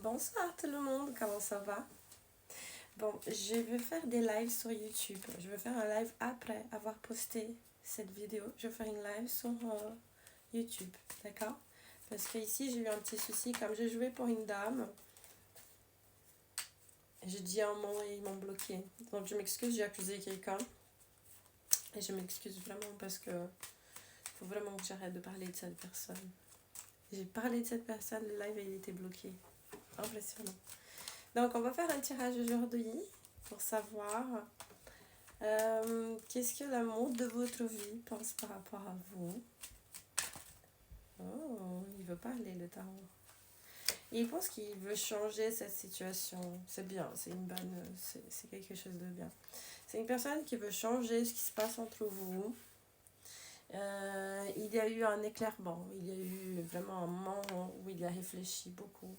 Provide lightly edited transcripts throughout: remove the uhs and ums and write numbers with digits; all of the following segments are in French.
Bonsoir tout le monde, comment ça va? Bon, je vais faire des lives sur YouTube. Je vais faire un live après avoir posté cette vidéo. Je vais faire une live sur YouTube, d'accord? Parce que ici j'ai eu un petit souci, comme j'ai joué pour une dame, j'ai dit un mot et ils m'ont bloqué. Donc je m'excuse, j'ai accusé quelqu'un. Et je m'excuse vraiment parce que faut vraiment que j'arrête de parler de cette personne. J'ai parlé de cette personne, le live il était bloqué. Impressionnant. Donc on va faire un tirage aujourd'hui pour savoir qu'est-ce que l'amour de votre vie pense par rapport à vous. Oh, il veut parler le tarot. Il pense qu'il veut changer cette situation. C'est bien, c'est une bonne, c'est quelque chose de bien. C'est une personne qui veut changer ce qui se passe entre vous. Il y a eu un éclairement, il y a eu vraiment un moment où il a réfléchi beaucoup.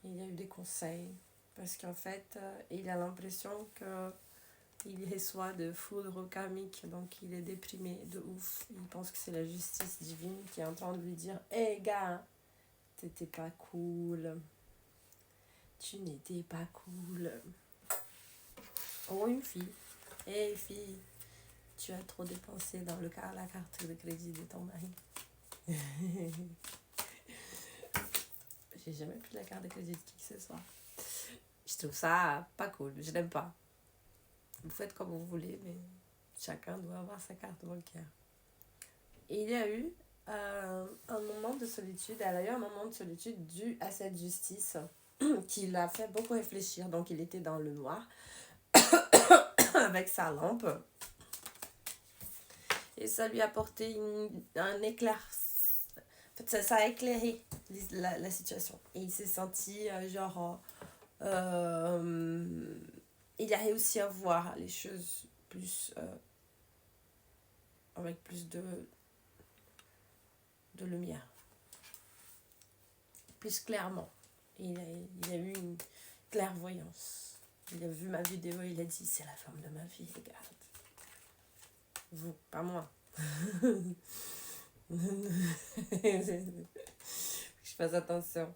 Il y a eu des conseils. Parce qu'en fait, il a l'impression qu'il reçoit de foudre karmique, donc il est déprimé de ouf. Il pense que c'est la justice divine qui est en train de lui dire « Hey gars, t'étais pas cool. Tu n'étais pas cool. » Oh, une fille. Hey fille, tu as trop dépensé dans la carte de crédit de ton mari. J'ai jamais pris la carte de crédit de qui que ce soit. Je trouve ça pas cool, je n'aime pas. Vous faites comme vous voulez, mais chacun doit avoir sa carte bancaire. Et il y a eu un moment de solitude, elle a eu un moment de solitude dû à cette justice qui l'a fait beaucoup réfléchir. Donc il était dans le noir avec sa lampe et ça lui a apporté un éclair. En fait, ça a éclairé la situation. Et il s'est senti il a réussi à voir les choses plus avec plus de lumière, plus clairement. Il a eu une clairvoyance. Il a vu ma vidéo, il a dit c'est la femme de ma vie, regarde. Vous, pas moi. Je fasse attention.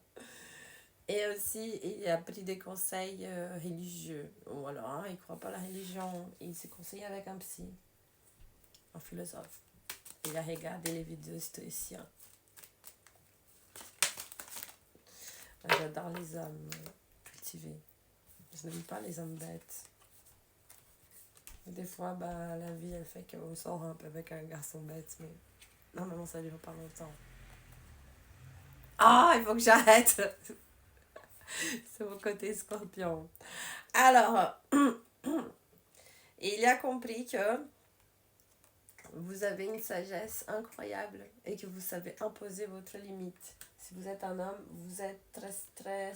Et aussi, il a pris des conseils religieux. Ou alors, hein, il ne croit pas à la religion. Il s'est conseillé avec un psy, un philosophe. Il a regardé les vidéos stoïciens. J'adore les hommes cultivés. Je n'aime pas les hommes bêtes. Des fois, la vie, elle fait qu'on sort un peu avec un garçon bête, mais normalement, ça ne dure pas longtemps. Ah, il faut que j'arrête. C'est mon côté scorpion. Alors, il a compris que vous avez une sagesse incroyable et que vous savez imposer votre limite. Si vous êtes un homme, vous êtes très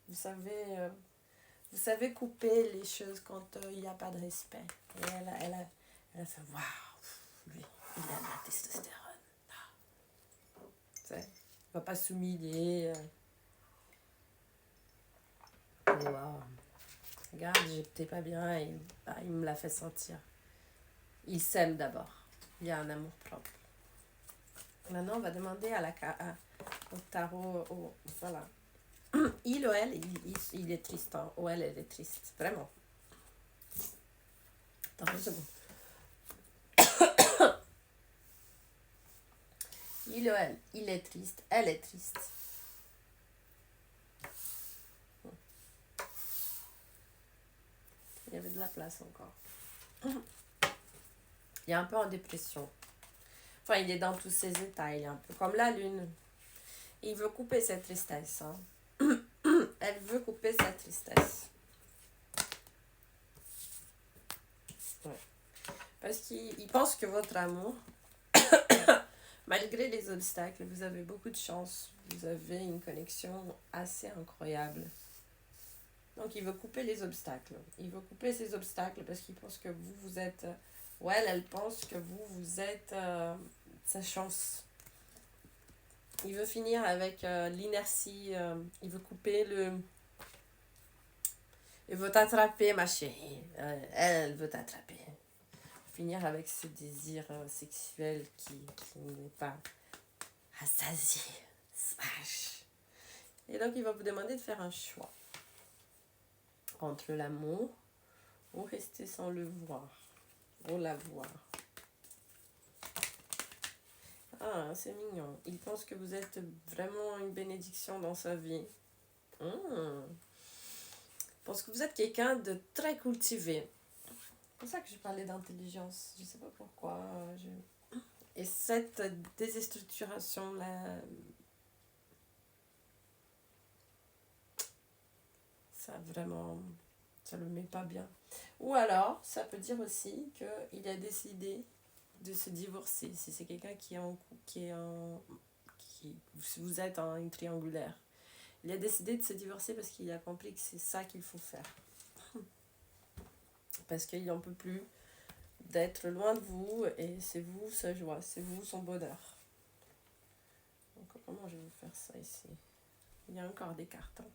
vous savez couper les choses quand il n'y a pas de respect. Et elle a fait waouh, lui, il a de la testostérone. Tu sais, il va pas s'humilier. Waouh. Regarde, j'étais pas bien et il me l'a fait sentir. Il s'aime d'abord. Il y a un amour propre. Maintenant, on va demander au tarot. Voilà. Il ou elle, il est triste. Hein. Ou elle est triste. Vraiment. Attends une seconde. Il ou elle, il est triste. Elle est triste. Il y avait de la place encore. Il est un peu en dépression. Enfin, il est dans tous ses états. Il est un peu comme la lune. Il veut couper cette tristesse. Hein. Elle veut couper sa tristesse. Ouais. Parce qu'il pense que votre amour, malgré les obstacles, vous avez beaucoup de chance. Vous avez une connexion assez incroyable. Donc, il veut couper les obstacles. Il veut couper ces obstacles parce qu'il pense que vous êtes... Ouais, elle pense que vous êtes sa chance. Il veut finir avec l'inertie. Il veut couper le... Il veut t'attraper, ma chérie. Elle veut t'attraper. Finir avec ce désir sexuel qui n'est pas rassasié. Et donc, il va vous demander de faire un choix entre l'amour ou rester sans le voir, ou la voir. Ah, c'est mignon. Il pense que vous êtes vraiment une bénédiction dans sa vie. Il pense que vous êtes quelqu'un de très cultivé. C'est pour ça que je parlais d'intelligence. Je ne sais pas pourquoi. Et cette déstructuration-là, ça vraiment, ça le met pas bien. Ou alors, ça peut dire aussi qu'il a décidé de se divorcer. Si c'est quelqu'un qui vous êtes en une triangulaire. Il a décidé de se divorcer parce qu'il a compris que c'est ça qu'il faut faire. Parce qu'il n'en peut plus d'être loin de vous et c'est vous sa joie, c'est vous son bonheur. Donc comment je vais vous faire ça ici? Il y a encore des cartes. Hein.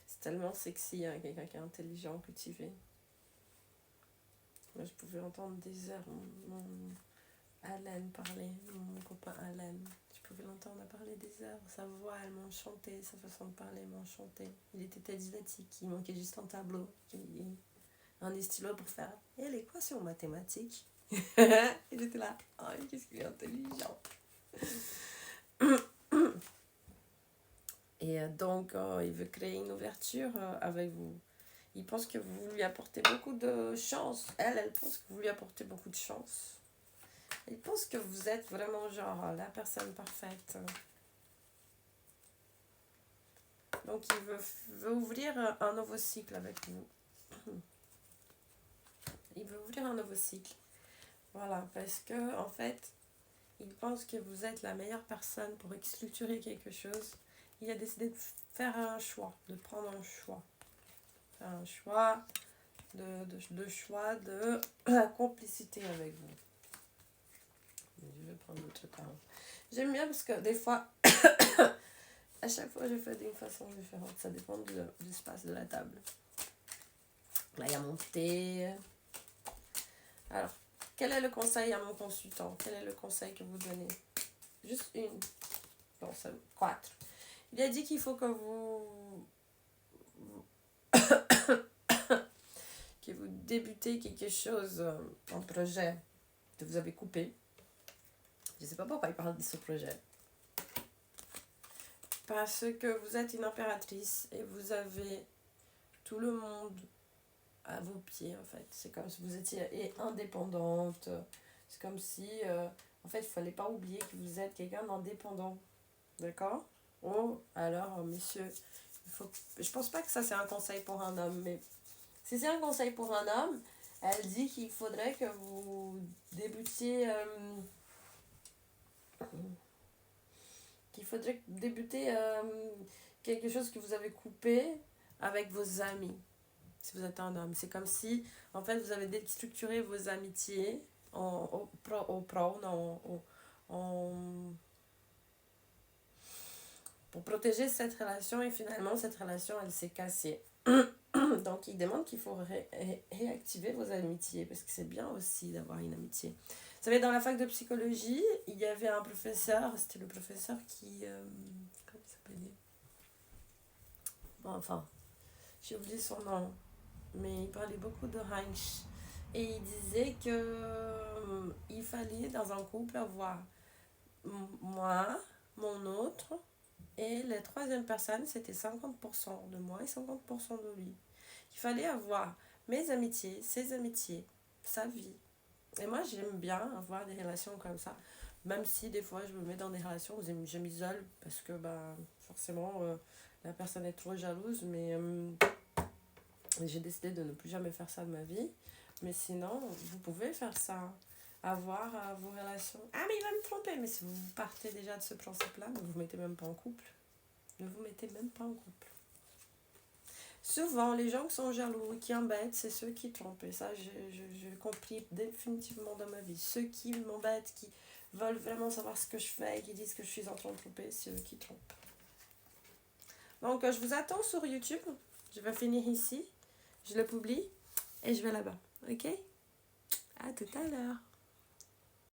C'est tellement sexy, hein, quelqu'un qui est intelligent, cultivé. Moi, je pouvais entendre des heures mon Alan parler, mon copain Alan. Je pouvais l'entendre parler des heures. Sa voix, elle m'enchantait, sa façon de parler m'enchantait. Il était télédidactique, il manquait juste un tableau, un stylo pour faire et l'équation mathématique. Il était là, oh, qu'est-ce qu'il est intelligent. Et donc, il veut créer une ouverture avec vous. Il pense que vous lui apportez beaucoup de chance. Elle pense que vous lui apportez beaucoup de chance. Il pense que vous êtes vraiment genre la personne parfaite. Donc il veut ouvrir un nouveau cycle avec vous. Il veut ouvrir un nouveau cycle. Voilà, parce que en fait, il pense que vous êtes la meilleure personne pour structurer quelque chose. Il a décidé de faire un choix, de prendre un choix. Faire un choix de la complicité avec vous. Je vais prendre l'autre carte. J'aime bien parce que des fois, à chaque fois, je fais d'une façon différente. Ça dépend de l'espace de la table. Là, il y a mon thé. Alors, quel est le conseil à mon consultant? Quel est le conseil que vous donnez? Juste une. Non, c'est 4. Il a dit qu'il faut que que vous débutez quelque chose, un projet que vous avez coupé. Je ne sais pas pourquoi il parle de ce projet. Parce que vous êtes une impératrice et vous avez tout le monde à vos pieds, en fait. C'est comme si vous étiez indépendante. C'est comme si, en fait, il ne fallait pas oublier que vous êtes quelqu'un d'indépendant. D'accord? Oh, alors, monsieur, je pense pas que ça, c'est un conseil pour un homme, mais si c'est un conseil pour un homme, elle dit qu'il faudrait que vous débutiez... quelque chose que vous avez coupé avec vos amis, si vous êtes un homme. C'est comme si, en fait, vous avez déstructuré vos amitiés pour protéger cette relation et finalement, cette relation, elle s'est cassée. Donc, il demande qu'il faut réactiver vos amitiés parce que c'est bien aussi d'avoir une amitié. Vous savez, dans la fac de psychologie, il y avait un professeur, c'était le professeur qui... comment il s'appelait? Bon, enfin, j'ai oublié son nom, mais il parlait beaucoup de Heinz. Et il disait que il fallait dans un couple avoir moi, mon autre, et la troisième personne, c'était 50% de moi et 50% de lui. Il fallait avoir mes amitiés, ses amitiés, sa vie. Et moi, j'aime bien avoir des relations comme ça. Même si des fois, je me mets dans des relations où je m'isole parce que forcément, la personne est trop jalouse. Mais j'ai décidé de ne plus jamais faire ça de ma vie. Mais sinon, vous pouvez faire ça. Avoir vos relations. Ah, mais il va me tromper. Mais si vous partez déjà de ce principe-là, ne vous mettez même pas en couple. Ne vous mettez même pas en couple. Souvent, les gens qui sont jaloux et qui embêtent, c'est ceux qui trompent. Et ça, j'ai compris définitivement dans ma vie. Ceux qui m'embêtent, qui veulent vraiment savoir ce que je fais et qui disent que je suis en train de tromper, c'est eux qui trompent. Donc, je vous attends sur YouTube. Je vais finir ici. Je le publie et je vais là-bas. Ok? À tout à l'heure.